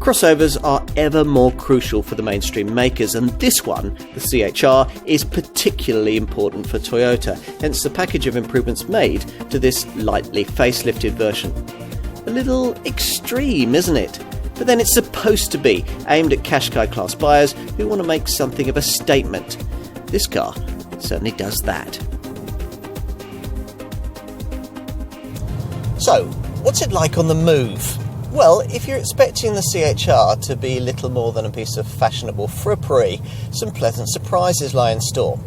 Crossovers are ever more crucial for the mainstream makers, and this one, the CHR, is particularly important for Toyota, hence the package of improvements made to this lightly facelifted version. A little extreme, isn't it? But then it's supposed to be, aimed at Qashqai class buyers who want to make something of a statement. This car certainly does that. So, what's it like on the move? Well, if you're expecting the CHR to be little more than a piece of fashionable frippery, some pleasant surprises lie in store.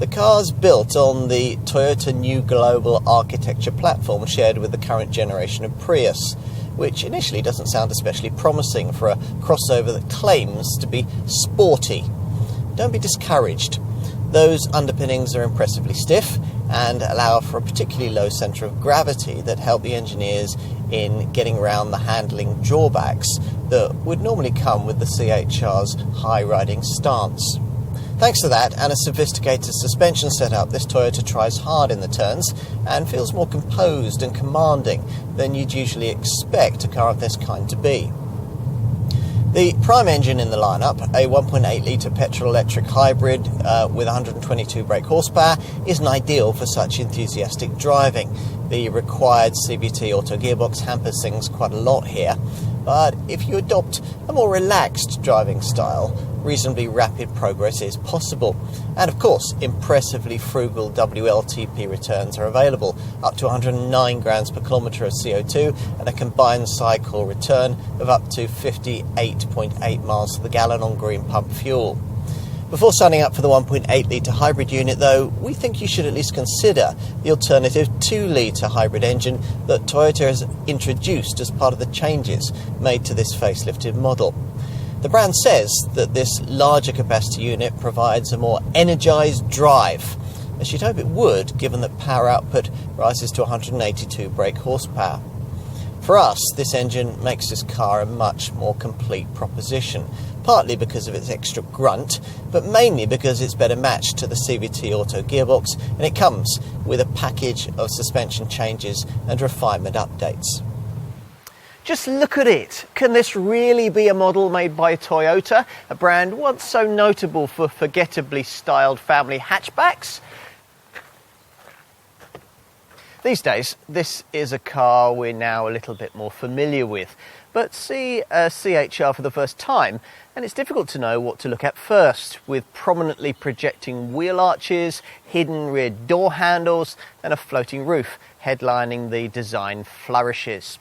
The car's built on the Toyota New Global Architecture platform shared with the current generation of Prius, which initially doesn't sound especially promising for a crossover that claims to be sporty. Don't be discouraged. Those underpinnings are impressively stiff and allow for a particularly low centre of gravity that help the engineers in getting around the handling drawbacks that would normally come with the CHR's high-riding stance. Thanks to that and a sophisticated suspension setup, this Toyota tries hard in the turns and feels more composed and commanding than you'd usually expect a car of this kind to be. The prime engine in the lineup, a 1.8-litre petrol-electric hybrid with 122 brake horsepower, isn't ideal for such enthusiastic driving. The required CVT auto gearbox hampers things quite a lot here, but if you adopt a more relaxed driving style, reasonably rapid progress is possible. And of course, impressively frugal WLTP returns are available, up to 109 grams per kilometre of CO2 and a combined cycle return of up to 58.8 miles to the gallon on green pump fuel. Before signing up for the 1.8-litre hybrid unit, though, we think you should at least consider the alternative 2-litre hybrid engine that Toyota has introduced as part of the changes made to this facelifted model. The brand says that this larger capacity unit provides a more energised drive, as you'd hope it would, given that power output rises to 182 brake horsepower. For us, this engine makes this car a much more complete proposition, partly because of its extra grunt, but mainly because it's better matched to the CVT auto gearbox, and it comes with a package of suspension changes and refinement updates. Just look at it. Can this really be a model made by Toyota, a brand once so notable for forgettably styled family hatchbacks? These days, this is a car we're now a little bit more familiar with, but see a CHR for the first time, and it's difficult to know what to look at first, with prominently projecting wheel arches, hidden rear door handles, and a floating roof headlining the design flourishes.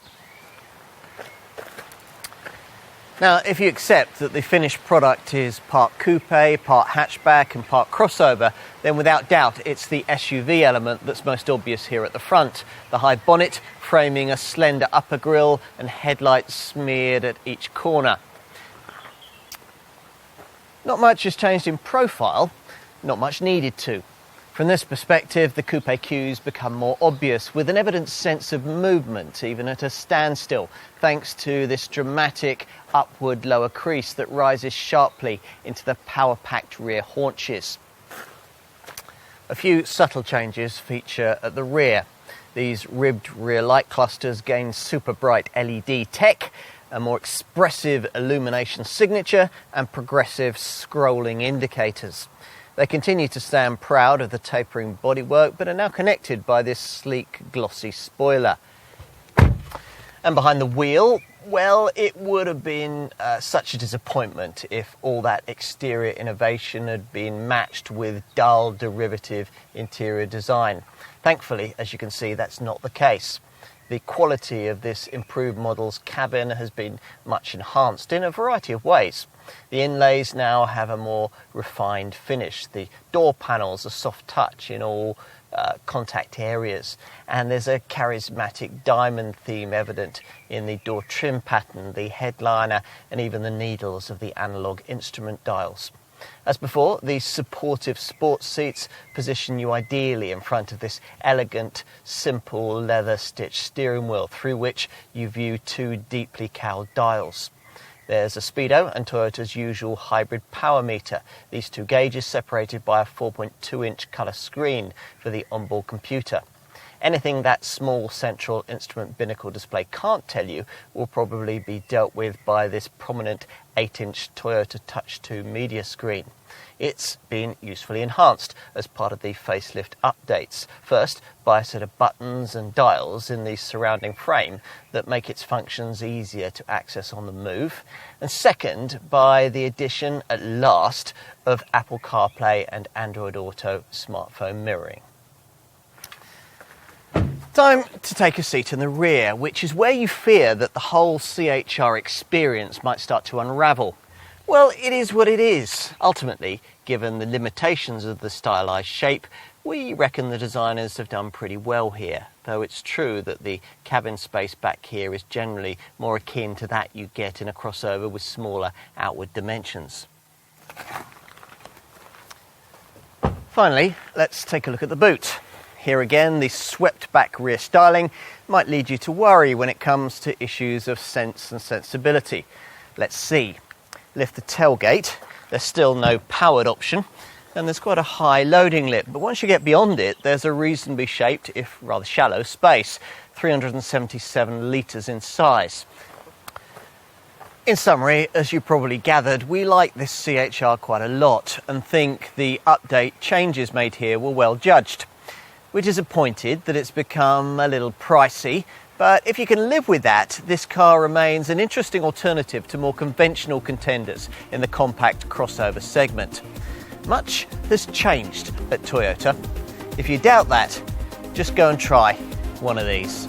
Now, if you accept that the finished product is part coupe, part hatchback and part crossover, then without doubt it's the SUV element that's most obvious here at the front. The high bonnet framing a slender upper grille and headlights smeared at each corner. Not much has changed in profile, not much needed to. From this perspective, the coupe cues become more obvious, with an evident sense of movement, even at a standstill, thanks to this dramatic upward lower crease that rises sharply into the power-packed rear haunches. A few subtle changes feature at the rear. These ribbed rear light clusters gain super bright LED tech, a more expressive illumination signature, and progressive scrolling indicators. They continue to stand proud of the tapering bodywork, but are now connected by this sleek, glossy spoiler. And behind the wheel, well, it would have been such a disappointment if all that exterior innovation had been matched with dull, derivative interior design. Thankfully, as you can see, that's not the case. The quality of this improved model's cabin has been much enhanced in a variety of ways. The inlays now have a more refined finish. The door panels are soft touch in all contact areas, and there's a charismatic diamond theme evident in the door trim pattern, the headliner, and even the needles of the analog instrument dials. As before, these supportive sports seats position you ideally in front of this elegant, simple leather-stitched steering wheel through which you view two deeply cowled dials. There's a speedo and Toyota's usual hybrid power meter, these two gauges separated by a 4.2-inch colour screen for the onboard computer. Anything that small central instrument binnacle display can't tell you will probably be dealt with by this prominent 8-inch Toyota Touch 2 media screen. It's been usefully enhanced as part of the facelift updates. First, by a set of buttons and dials in the surrounding frame that make its functions easier to access on the move. And second, by the addition, at last, of Apple CarPlay and Android Auto smartphone mirroring. Time to take a seat in the rear, which is where you fear that the whole CHR experience might start to unravel. Well, it is what it is. Ultimately, given the limitations of the stylised shape, we reckon the designers have done pretty well here, though it's true that the cabin space back here is generally more akin to that you get in a crossover with smaller outward dimensions. Finally, let's take a look at the boot. Here again, the swept back rear styling might lead you to worry when it comes to issues of sense and sensibility. Let's see. Lift the tailgate, there's still no powered option, and there's quite a high loading lip, but once you get beyond it, there's a reasonably shaped, if rather shallow, space, 377 litres in size. In summary, as you probably gathered, we like this CHR quite a lot and think the update changes made here were well judged. We're disappointed that it's become a little pricey, but if you can live with that, this car remains an interesting alternative to more conventional contenders in the compact crossover segment. Much has changed at Toyota. If you doubt that, just go and try one of these.